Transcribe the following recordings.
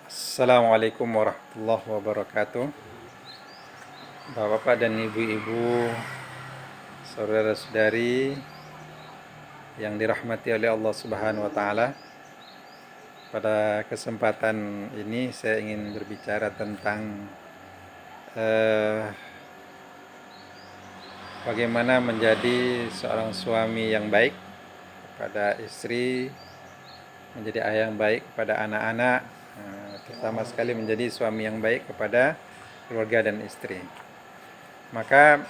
Assalamualaikum warahmatullahi wabarakatuh. Bapak-bapak dan ibu-ibu, saudara-saudari yang dirahmati oleh Allah Subhanahu wa taala. Pada kesempatan ini saya ingin berbicara tentang bagaimana menjadi seorang suami yang baik kepada istri, menjadi ayah yang baik kepada anak-anak, terutama sekali menjadi suami yang baik kepada keluarga dan istri. Maka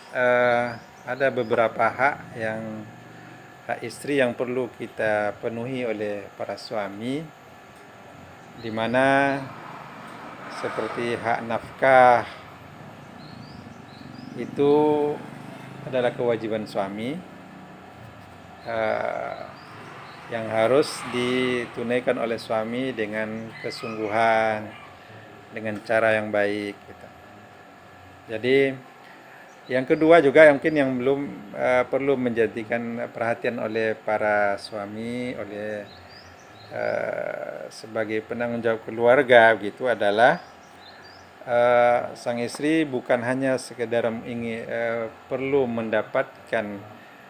ada beberapa hak istri yang perlu kita penuhi oleh para suami, di mana seperti hak nafkah itu adalah kewajiban suami yang harus ditunaikan oleh suami dengan kesungguhan, dengan cara yang baik gitu. Jadi yang kedua juga mungkin yang belum perlu menjadikan perhatian oleh para suami, oleh sebagai penanggung jawab keluarga gitu adalah sang istri bukan hanya sekedar ingin perlu mendapatkan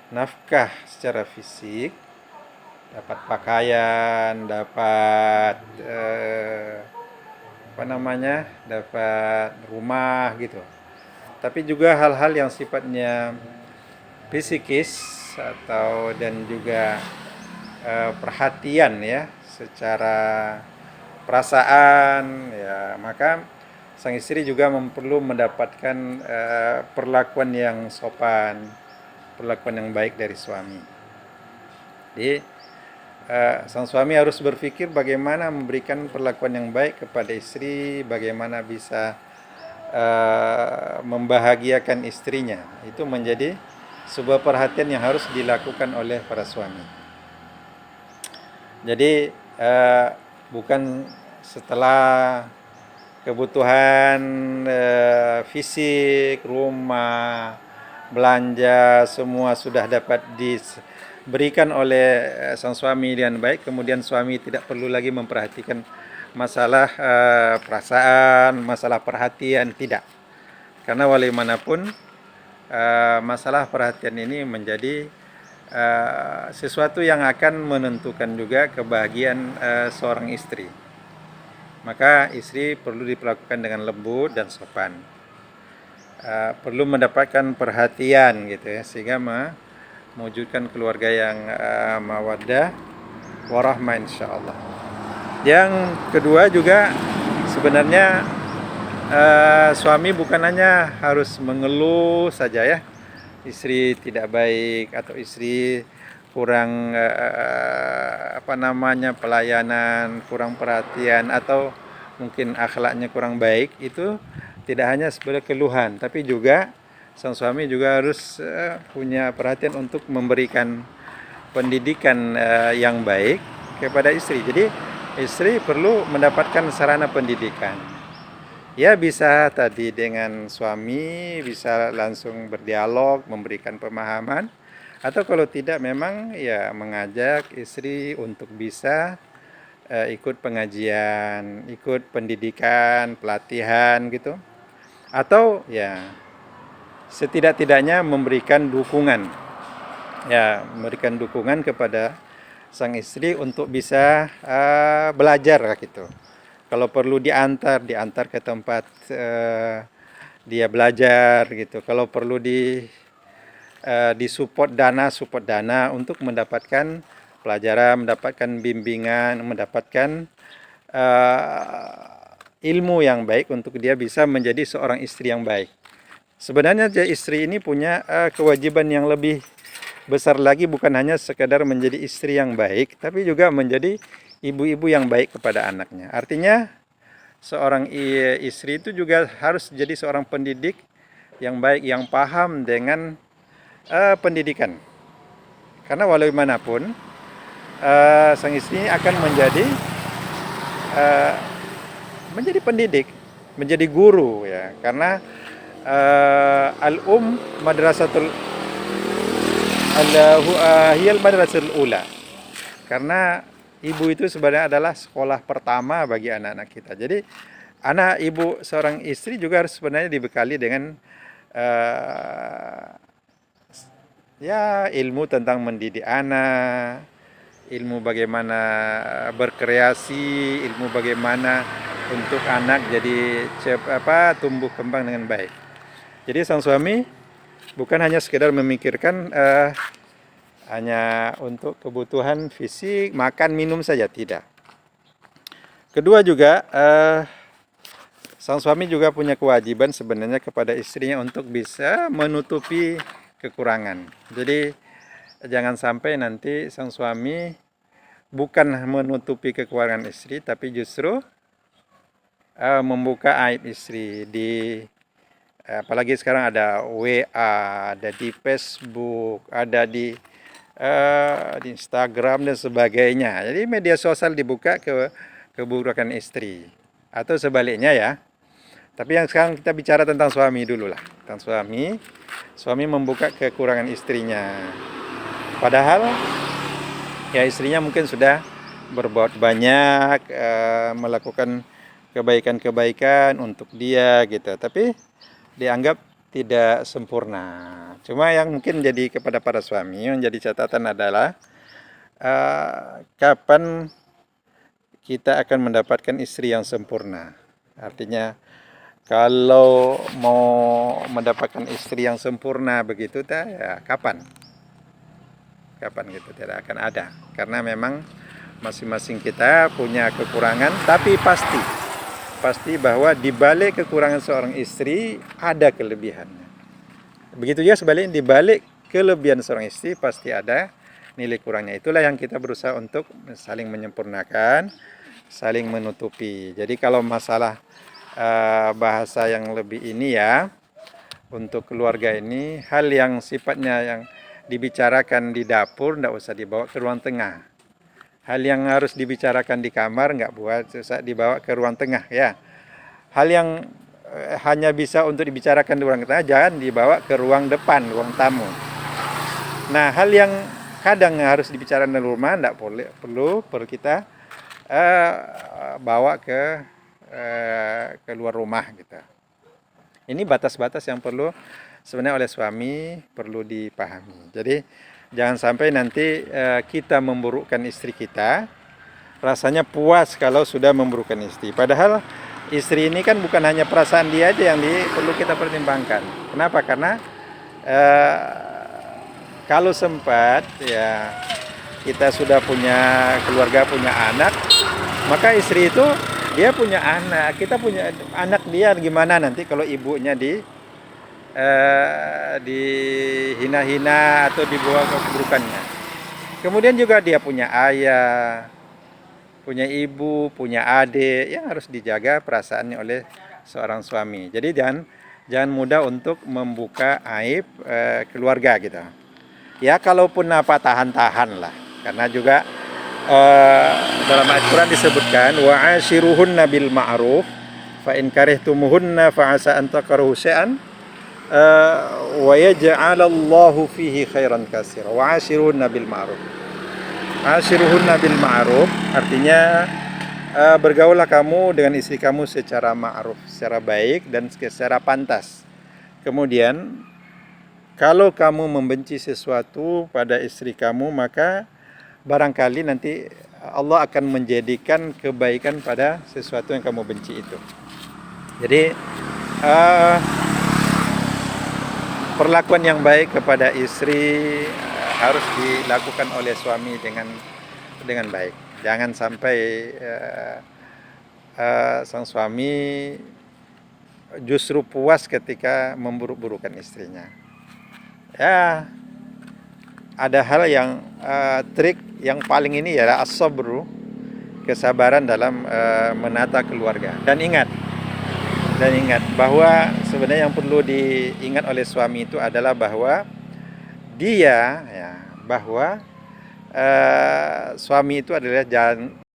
nafkah secara fisik, dapat pakaian, dapat dapat rumah gitu, tapi juga hal-hal yang sifatnya psikis dan juga perhatian ya, secara perasaan ya. Maka sang istri juga perlu mendapatkan perlakuan yang sopan, perlakuan yang baik dari suami. Jadi sang suami harus berpikir bagaimana memberikan perlakuan yang baik kepada istri, bagaimana bisa membahagiakan istrinya. Itu menjadi sebuah perhatian yang harus dilakukan oleh para suami. Jadi bukan setelah kebutuhan fisik, rumah, belanja semua sudah dapat diberikan oleh sang suami dengan baik, kemudian suami tidak perlu lagi memperhatikan masalah perasaan, masalah perhatian, tidak. Karena walaimanapun masalah perhatian ini menjadi sesuatu yang akan menentukan juga kebahagiaan seorang istri. Maka istri perlu diperlakukan dengan lembut dan sopan, perlu mendapatkan perhatian gitu ya, sehingga mewujudkan keluarga yang mawaddah warahmah insyaallah. Yang kedua juga sebenarnya suami bukan hanya harus mengeluh saja ya, istri tidak baik atau istri kurang pelayanan, kurang perhatian, atau mungkin akhlaknya kurang baik. Itu tidak hanya sebagai keluhan, tapi juga sang suami juga harus punya perhatian untuk memberikan pendidikan yang baik kepada istri. Jadi istri perlu mendapatkan sarana pendidikan. Ya, bisa tadi dengan suami, bisa langsung berdialog, memberikan pemahaman, atau kalau tidak memang ya mengajak istri untuk bisa ikut pengajian, ikut pendidikan, pelatihan gitu. Atau ya setidak-tidaknya memberikan dukungan. Ya, memberikan dukungan kepada sang istri untuk bisa belajar gitu. Kalau perlu diantar ke tempat dia belajar gitu. Kalau perlu support dana untuk mendapatkan pelajaran, mendapatkan bimbingan, mendapatkan ilmu yang baik untuk dia bisa menjadi seorang istri yang baik. Sebenarnya istri ini punya kewajiban yang lebih besar lagi, bukan hanya sekedar menjadi istri yang baik, tapi juga menjadi ibu-ibu yang baik kepada anaknya. Artinya seorang istri itu juga harus jadi seorang pendidik yang baik, yang paham dengan pendidikan. Karena walaumanapun sang istri akan menjadi pendidik, menjadi guru ya. Karena madrasatul hiyal madrasatul ula. Karena Ibu itu sebenarnya adalah sekolah pertama bagi anak-anak kita. Jadi anak ibu seorang istri juga harus sebenarnya dibekali dengan ya ilmu tentang mendidik anak, ilmu bagaimana berkreasi, ilmu bagaimana untuk anak jadi tumbuh kembang dengan baik. Jadi sang suami bukan hanya sekedar memikirkan hanya untuk kebutuhan fisik, makan, minum saja, tidak. Kedua juga, sang suami juga punya kewajiban sebenarnya kepada istrinya untuk bisa menutupi kekurangan. Jadi jangan sampai nanti sang suami bukan menutupi kekurangan istri, tapi justru membuka aib istri apalagi sekarang ada WA, ada di Facebook, ada di Instagram dan sebagainya. Jadi media sosial dibuka keburukan istri atau sebaliknya ya. Tapi yang sekarang kita bicara tentang suami dulu lah. Tentang suami membuka kekurangan istrinya. Padahal ya istrinya mungkin sudah berbuat banyak, melakukan kebaikan-kebaikan untuk dia gitu. Tapi dianggap tidak sempurna. Cuma yang mungkin jadi kepada para suami yang jadi catatan adalah kapan kita akan mendapatkan istri yang sempurna. Artinya kalau mau mendapatkan istri yang sempurna begitu ya kapan? Kapan gitu tidak akan ada. Karena memang masing-masing kita punya kekurangan, tapi pasti bahwa di balik kekurangan seorang istri ada kelebihannya. Begitu juga sebaliknya, di balik kelebihan seorang istri pasti ada nilai kurangnya. Itulah yang kita berusaha untuk saling menyempurnakan, saling menutupi. Jadi kalau masalah bahasa yang lebih ini ya, untuk keluarga ini, hal yang sifatnya yang dibicarakan di dapur tidak usah dibawa ke ruang tengah. Hal yang harus dibicarakan di kamar nggak usah dibawa ke ruang tengah ya. Hal yang hanya bisa untuk dibicarakan di ruang tengah jangan dibawa ke ruang depan, ruang tamu. Nah, hal yang kadang harus dibicarakan di rumah tidak perlu kita bawa ke keluar rumah gitu. Ini batas-batas yang perlu sebenarnya oleh suami perlu dipahami. Jadi jangan sampai nanti kita memburukkan istri kita, rasanya puas kalau sudah memburukkan istri. Padahal istri ini kan bukan hanya perasaan dia aja yang perlu kita pertimbangkan. Kenapa? Karena kalau sempat ya kita sudah punya keluarga, punya anak, maka istri itu dia punya anak, kita punya anak, dia gimana nanti kalau ibunya dihina-hina atau dibawa keburukannya. Kemudian juga dia punya ayah, punya ibu, punya adik yang harus dijaga perasaannya oleh seorang suami. Jadi jangan mudah untuk membuka aib keluarga gitu. Ya kalaupun apa tahan-tahan lah, karena juga dalam Al-Quran disebutkan wa'ashiruhunna bil ma'ruf fa in karihtumuhunna fa asa an takrahu syai'an wa yaj'alallahu fihi khairan katsira. Wa'ashiruhunna bil ma'ruf. Ashiruhunna bil ma'ruf artinya bergaullah kamu dengan istri kamu secara ma'ruf, secara baik dan secara pantas. Kemudian kalau kamu membenci sesuatu pada istri kamu, maka barangkali nanti Allah akan menjadikan kebaikan pada sesuatu yang kamu benci itu. Jadi perlakuan yang baik kepada istri harus dilakukan oleh suami dengan baik. Jangan sampai sang suami justru puas ketika memburuk-burukan istrinya. Ya, ada hal yang trik yang paling ini ya as-sabru, kesabaran dalam menata keluarga. Dan ingat bahwa sebenarnya yang perlu diingat oleh suami itu adalah bahwa suami itu adalah